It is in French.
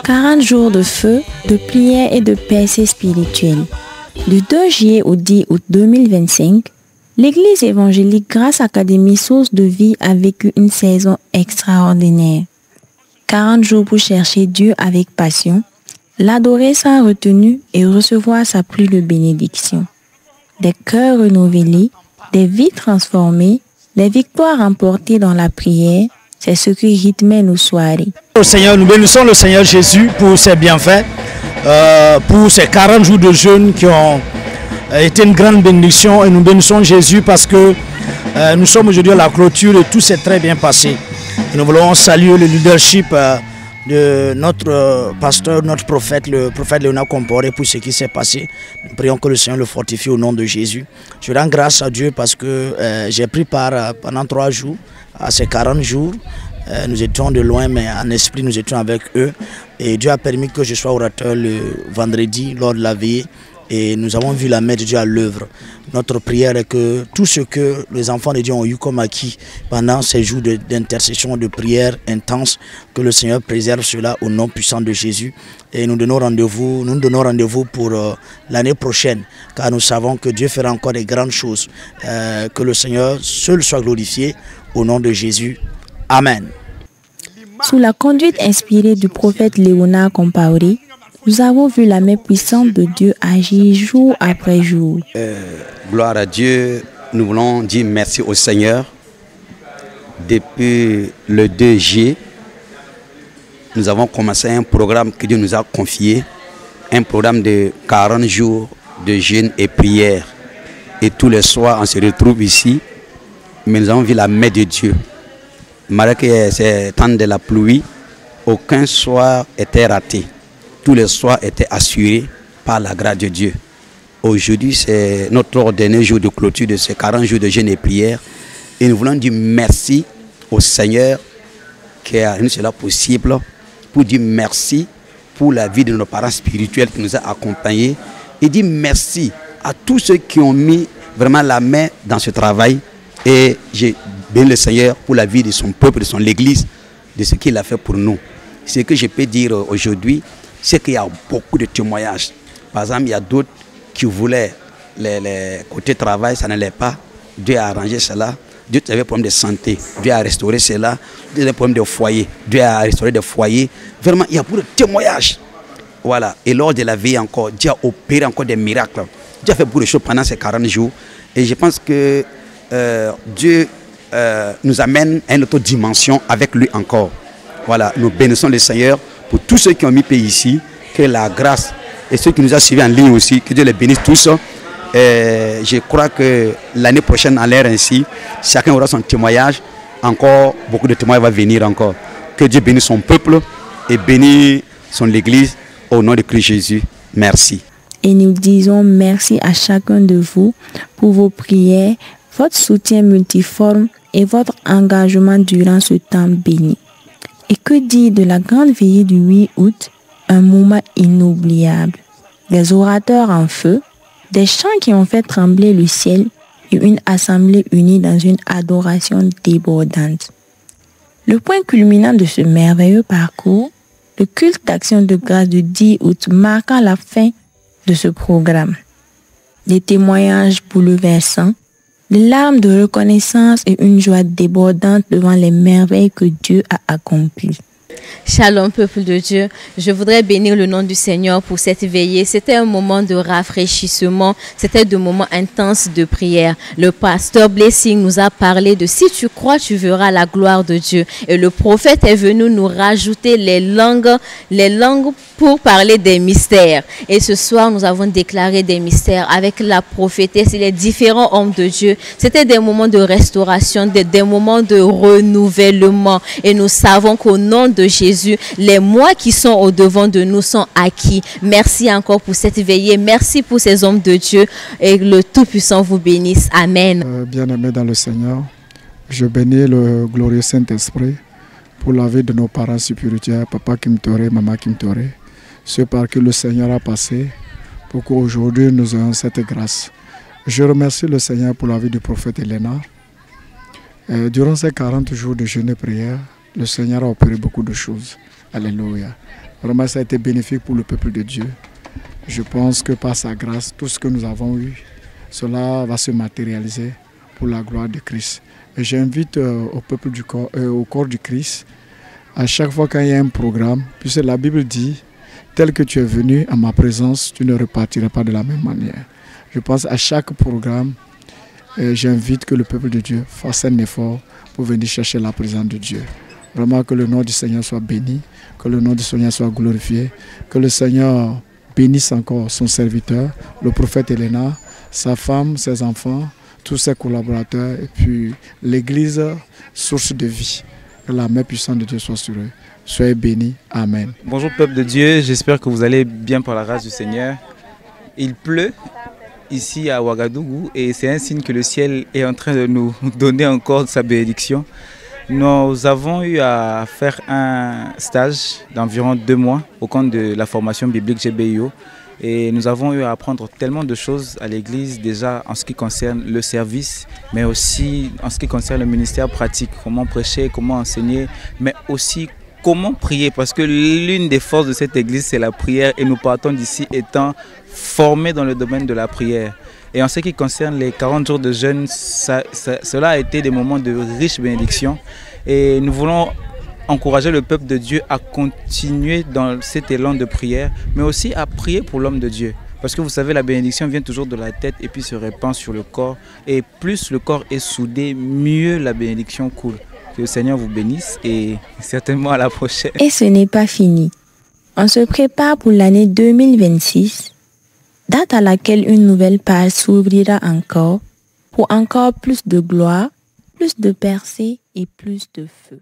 40 jours de feu, de prière et de percée spirituelle. Du 2 juillet au 10 août 2025, l'Église évangélique Grâce Académie Source de Vie a vécu une saison extraordinaire. 40 jours pour chercher Dieu avec passion, l'adorer sans retenue et recevoir sa pluie de bénédiction. Des cœurs renouvelés, des vies transformées, des victoires remportées dans la prière, c'est ce qui rythmait nos soirées. Seigneur, nous bénissons le Seigneur Jésus pour ses bienfaits, pour ces 40 jours de jeûne qui ont été une grande bénédiction, et nous bénissons Jésus parce que nous sommes aujourd'hui à la clôture et tout s'est très bien passé. Et nous voulons saluer le leadership de notre pasteur, notre prophète, le prophète Léonard Comporé pour ce qui s'est passé. Nous prions que le Seigneur le fortifie au nom de Jésus. Je rends grâce à Dieu parce que j'ai pris part pendant 3 jours à ces 40 jours. Nous étions de loin, mais en esprit nous étions avec eux. Et Dieu a permis que je sois orateur le vendredi lors de la veillée. Et nous avons vu la main de Dieu à l'œuvre. Notre prière est que tout ce que les enfants de Dieu ont eu comme acquis pendant ces jours d'intercession, de prière intense, que le Seigneur préserve cela au nom puissant de Jésus. Et nous donnons rendez-vous pour l'année prochaine, car nous savons que Dieu fera encore des grandes choses. Que le Seigneur seul soit glorifié au nom de Jésus. Amen. Sous la conduite inspirée du prophète Léonard Comporé, nous avons vu la main puissante de Dieu agir jour après jour. Gloire à Dieu, nous voulons dire merci au Seigneur. Depuis le 2 juillet, nous avons commencé un programme que Dieu nous a confié, un programme de 40 jours de jeûne et prière. Et tous les soirs, on se retrouve ici, mais nous avons vu la main de Dieu. Malgré ces temps de la pluie, aucun soir était raté. Tous les soirs étaient assurés par la grâce de Dieu. Aujourd'hui, c'est notre dernier jour de clôture de ces 40 jours de jeûne et prière. Et nous voulons dire merci au Seigneur qui a rendu cela possible, pour dire merci pour la vie de nos parents spirituels qui nous a accompagnés. Et dire merci à tous ceux qui ont mis vraiment la main dans ce travail. Et j'ai béni le Seigneur pour la vie de son peuple, de son Église, de ce qu'il a fait pour nous. Ce que je peux dire aujourd'hui, c'est qu'il y a beaucoup de témoignages. Par exemple, il y a d'autres qui voulaient les côtés travail, ça n'allait pas. Dieu a arrangé cela. Dieu avait des problèmes de santé. Dieu a restauré cela. Dieu a des problèmes de foyer. Dieu a restauré des foyers. Vraiment, il y a beaucoup de témoignages. Voilà. Et lors de la veille encore, Dieu a opéré encore des miracles. Dieu a fait beaucoup de choses pendant ces 40 jours. Et je pense que Dieu nous amène à une autre dimension avec lui encore. Voilà. Nous bénissons le Seigneur pour tous ceux qui ont mis pied ici, que la grâce, et ceux qui nous ont suivis en ligne aussi, que Dieu les bénisse tous. Je crois que l'année prochaine, à l'heure ainsi, chacun aura son témoignage. Encore, beaucoup de témoignages vont venir encore. Que Dieu bénisse son peuple et bénisse son Église au nom de Christ Jésus. Merci. Et nous disons merci à chacun de vous pour vos prières, votre soutien multiforme et votre engagement durant ce temps béni. Et que dire de la grande veillée du 8 août, un moment inoubliable. Des orateurs en feu, des chants qui ont fait trembler le ciel et une assemblée unie dans une adoration débordante. Le point culminant de ce merveilleux parcours, le culte d'action de grâce du 10 août marquant la fin de ce programme. Des témoignages bouleversants, des larmes de reconnaissance et une joie débordante devant les merveilles que Dieu a accomplies. Shalom peuple de Dieu, je voudrais bénir le nom du Seigneur pour cette veillée. C'était un moment de rafraîchissement, c'était des moments intenses de prière. Le pasteur Blessing nous a parlé de si tu crois, tu verras la gloire de Dieu. Et le prophète est venu nous rajouter les langues pour parler des mystères. Et ce soir, nous avons déclaré des mystères avec la prophétesse et les différents hommes de Dieu. C'était des moments de restauration, des moments de renouvellement. Et nous savons qu'au nom de Jésus, les mois qui sont au devant de nous sont acquis. Merci encore pour cette veillée. Merci pour ces hommes de Dieu. Et le Tout-Puissant vous bénisse. Amen. Bien-aimés dans le Seigneur, je bénis le glorieux Saint-Esprit pour la vie de nos parents spirituels, Papa Kimtoré, Maman Kimtoré, ceux par qui le Seigneur a passé pour qu'aujourd'hui nous ayons cette grâce. Je remercie le Seigneur pour la vie du prophète Léonard. Durant ces 40 jours de jeûne et prière, le Seigneur a opéré beaucoup de choses. Alléluia. Vraiment, ça a été bénéfique pour le peuple de Dieu. Je pense que par sa grâce, tout ce que nous avons eu, cela va se matérialiser pour la gloire de Christ. Et j'invite au peuple du corps, au corps du Christ, à chaque fois qu'il y a un programme, puisque la Bible dit, tel que tu es venu à ma présence, tu ne repartiras pas de la même manière. Je pense à chaque programme, j'invite que le peuple de Dieu fasse un effort pour venir chercher la présence de Dieu. Vraiment que le nom du Seigneur soit béni, que le nom du Seigneur soit glorifié, que le Seigneur bénisse encore son serviteur, le prophète Elena, sa femme, ses enfants, tous ses collaborateurs et puis l'église, source de vie. Que la main puissante de Dieu soit sur eux. Soyez bénis. Amen. Bonjour peuple de Dieu, j'espère que vous allez bien par la grâce du Seigneur. Il pleut ici à Ouagadougou et c'est un signe que le ciel est en train de nous donner encore sa bénédiction. Nous avons eu à faire un stage d'environ 2 mois au compte de la formation biblique GBIO. Et nous avons eu à apprendre tellement de choses à l'église, déjà en ce qui concerne le service, mais aussi en ce qui concerne le ministère pratique, comment prêcher, comment enseigner, mais aussi comment prier, parce que l'une des forces de cette église, c'est la prière, et nous partons d'ici étant formés dans le domaine de la prière. Et en ce qui concerne les 40 jours de jeûne, cela a été des moments de riche bénédiction, et nous voulons encourager le peuple de Dieu à continuer dans cet élan de prière, mais aussi à prier pour l'homme de Dieu. Parce que vous savez, la bénédiction vient toujours de la tête et puis se répand sur le corps. Et plus le corps est soudé, mieux la bénédiction coule. Que le Seigneur vous bénisse et certainement à la prochaine. Et ce n'est pas fini. On se prépare pour l'année 2026, date à laquelle une nouvelle page s'ouvrira encore, pour encore plus de gloire, plus de percées et plus de feu.